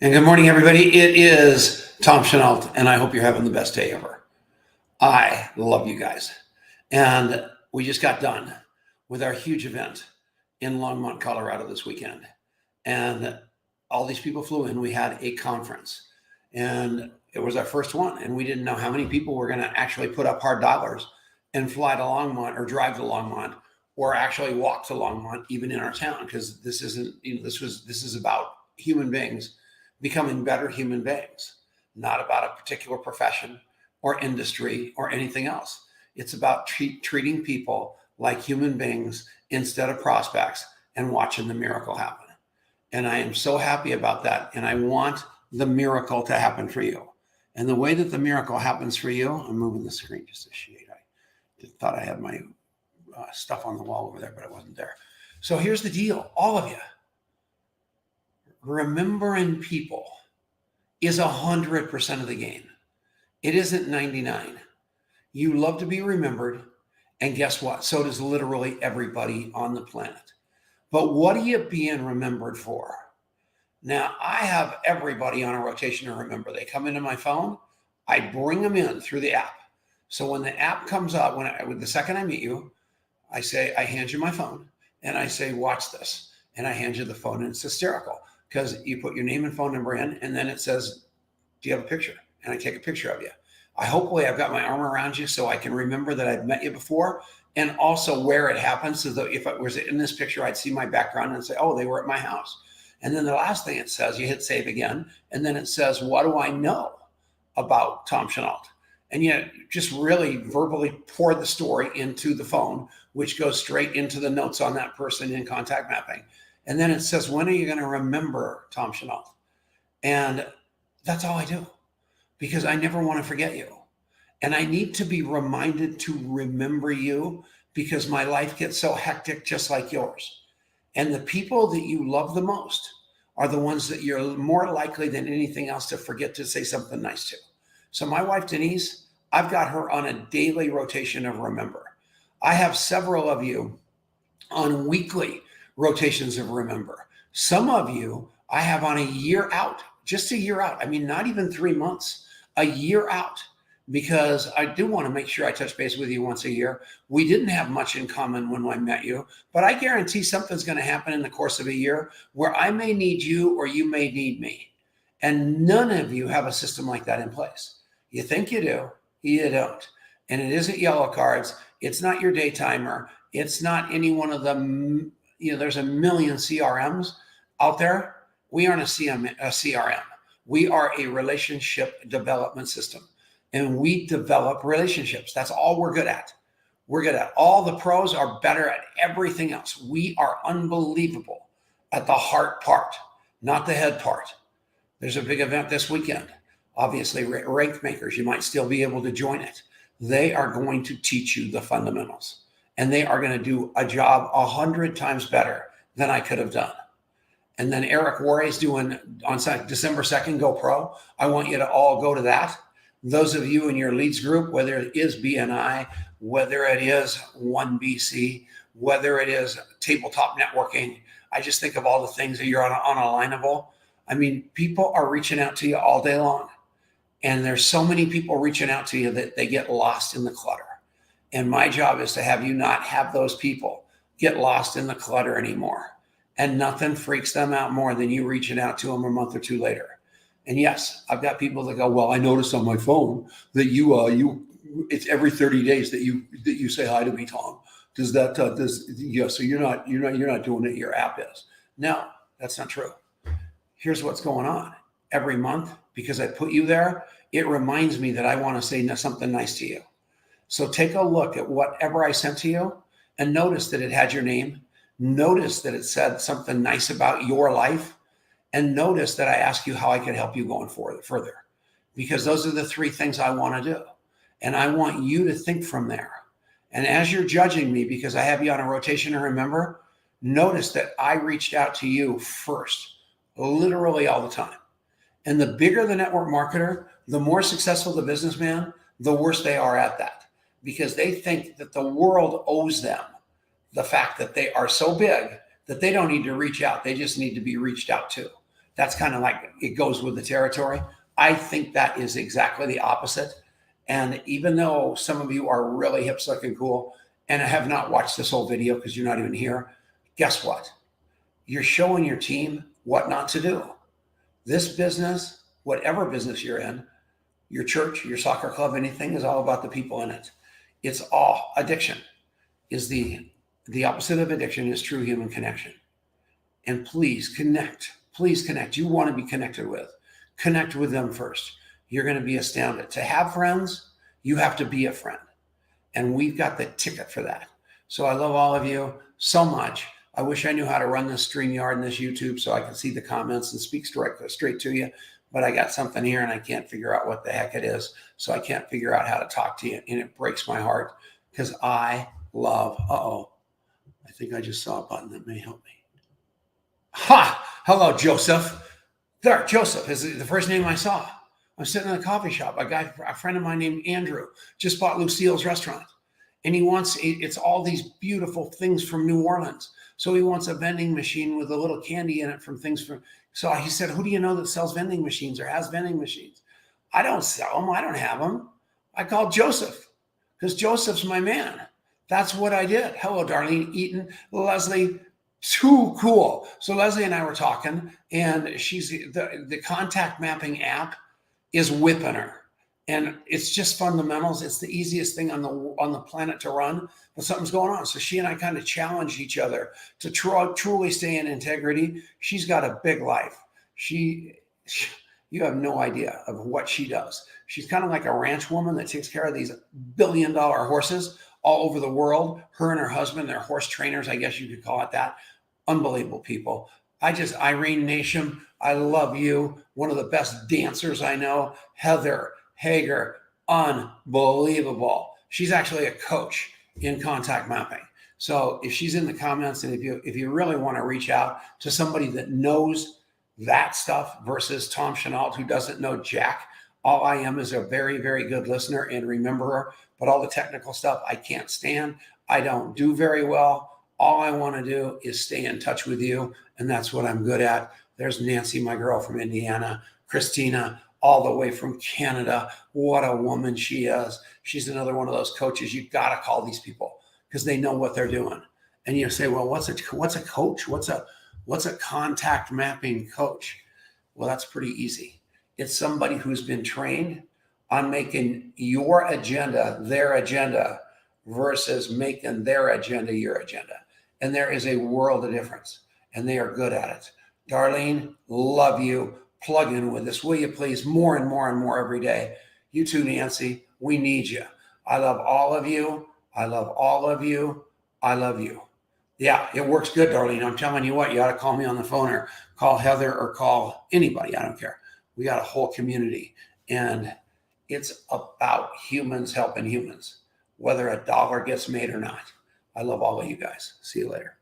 And good morning, everybody. It is Tom Chenault, and I hope you're having the best day ever. I love you guys. And we just got done with our huge event in Longmont, Colorado this weekend. And all these people flew in. We had a conference, and it was our first one. And we didn't know how many people were going to actually put up hard dollars and fly to Longmont or drive to Longmont or actually walk to Longmont, even in our town, because this isn't, this is about human beings becoming better human beings, not about a particular profession or industry or anything else. It's about treating people like human beings instead of prospects and watching the miracle happen. And I am so happy about that. And I want the miracle to happen for you. And the way that the miracle happens for you, I'm moving the screen just a shade. I thought I had my stuff on the wall over there, but it wasn't there. So here's the deal, all of you. Remembering people is 100% of the game. It isn't 99. You love to be remembered, and guess what? So does literally everybody on the planet. But what are you being remembered for? Now, I have everybody on a rotation to remember. They come into my phone, I bring them in through the app. So when the app comes up, the second I meet you, I hand you my phone, and I say, watch this. And I hand you the phone, and it's hysterical. Because you put your name and phone number in, and then it says, do you have a picture? And I take a picture of you. Hopefully I've got my arm around you so I can remember that I've met you before, and also where it happened. So that if I was in this picture, I'd see my background and say, oh, they were at my house. And then the last thing it says, you hit save again. And then it says, what do I know about Tom Chenault? And you just really verbally pour the story into the phone, which goes straight into the notes on that person in contact mapping. And then it says, when are you going to remember Tom Chenault? And that's all I do, because I never want to forget you. And I need to be reminded to remember you, because my life gets so hectic just like yours. And the people that you love the most are the ones that you're more likely than anything else to forget to say something nice to. So my wife, Denise, I've got her on a daily rotation of remember. I have several of you on weekly rotations of remember. Some of you I have on a year out, just a year out. I mean, not even 3 months, a year out, because I do want to make sure I touch base with you once a year. We didn't have much in common when I met you, but I guarantee something's going to happen in the course of a year where I may need you or you may need me. And none of you have a system like that in place. You think you do, you don't. And it isn't yellow cards. It's not your day timer. It's not any one of them. There's a million CRMs out there. We aren't a CRM. We are a relationship development system, and we develop relationships. That's all we're good at. We're good at. All the pros are better at everything else. We are unbelievable at the heart part, not the head part. There's a big event this weekend. Obviously, Rank Makers, you might still be able to join it. They are going to teach you the fundamentals. And they are going to do a job 100 times better than I could have done. And then Eric Warre is doing on December 2nd, Go Pro. I want you to all go to that. Those of you in your leads group, whether it is BNI, whether it is 1BC, whether it is tabletop networking, I just think of all the things that you're unalignable. I mean, people are reaching out to you all day long. And there's so many people reaching out to you that they get lost in the clutter. And my job is to have you not have those people get lost in the clutter anymore. And nothing freaks them out more than you reaching out to them a month or two later. And yes, I've got people that go, well, I noticed on my phone that it's every 30 days that you say hi to me, Tom. So you're not doing it, your app is. No, that's not true. Here's what's going on. Every month, because I put you there, it reminds me that I want to say something nice to you. So take a look at whatever I sent to you and notice that it had your name. Notice that it said something nice about your life. And notice that I ask you how I can help you going further. Because those are the 3 things I want to do. And I want you to think from there. And as you're judging me, because I have you on a rotation to remember, notice that I reached out to you first, literally all the time. And the bigger the network marketer, the more successful the businessman, the worse they are at that. Because they think that the world owes them the fact that they are so big that they don't need to reach out. They just need to be reached out to. That's kind of like it goes with the territory. I think that is exactly the opposite. And even though some of you are really hip, slick, and cool and have not watched this whole video because you're not even here, guess what? You're showing your team what not to do. This business, whatever business you're in, your church, your soccer club, anything, is all about the people in it. It's all addiction. Is the opposite of addiction is true human connection. And please connect. Please connect. You want to be connected with. Connect with them first. You're going to be astounded. To have friends, you have to be a friend. And we've got the ticket for that. So I love all of you so much. I wish I knew how to run this StreamYard and this YouTube so I could see the comments and speak straight to you. But I got something here and I can't figure out what the heck it is. So I can't figure out how to talk to you. And it breaks my heart because I love, I think I just saw a button that may help me. Ha! Hello, Joseph. There, Joseph is the first name I saw. I'm sitting in a coffee shop. A friend of mine named Andrew just bought Lucille's restaurant. And he wants, it's all these beautiful things from New Orleans. So he wants a vending machine with a little candy in it from things from, so he said, who do you know that sells vending machines or has vending machines? I don't sell them. I don't have them. I called Joseph because Joseph's my man. That's what I did. Hello, Darlene Eaton, Leslie, too cool. So Leslie and I were talking and she's the contact mapping app is whipping her. And it's just fundamentals. It's the easiest thing on the planet to run, but something's going on. So she and I kind of challenged each other to truly stay in integrity. She's got a big life. You have no idea of what she does. She's kind of like a ranch woman that takes care of these billion-dollar horses all over the world. Her and her husband, they're horse trainers, I guess you could call it that. Unbelievable people. Irene Nation, I love you. One of the best dancers I know. Heather Hager, unbelievable. She's actually a coach in contact mapping. So if she's in the comments and if you really want to reach out to somebody that knows that stuff versus Tom Chenault, who doesn't know jack, all I am is a very, very good listener and rememberer, but all the technical stuff I can't stand. I don't do very well. All I want to do is stay in touch with you, and that's what I'm good at. There's Nancy, my girl from Indiana, Christina, all the way from Canada. What a woman she is. She's another one of those coaches. You've got to call these people because they know what they're doing. And you say, well, what's a coach? What's a contact mapping coach? Well, that's pretty easy. It's somebody who's been trained on making your agenda their agenda versus making their agenda your agenda. And there is a world of difference, and they are good at it. Darlene, love you. Plug in with us, will you please? More and more and more every day. You too, Nancy. We need you. I love all of you. I love all of you. I love you. Yeah, it works good, Darlene. I'm telling you what, you ought to call me on the phone or call Heather or call anybody. I don't care. We got a whole community, and it's about humans helping humans, whether a dollar gets made or not. I love all of you guys. See you later.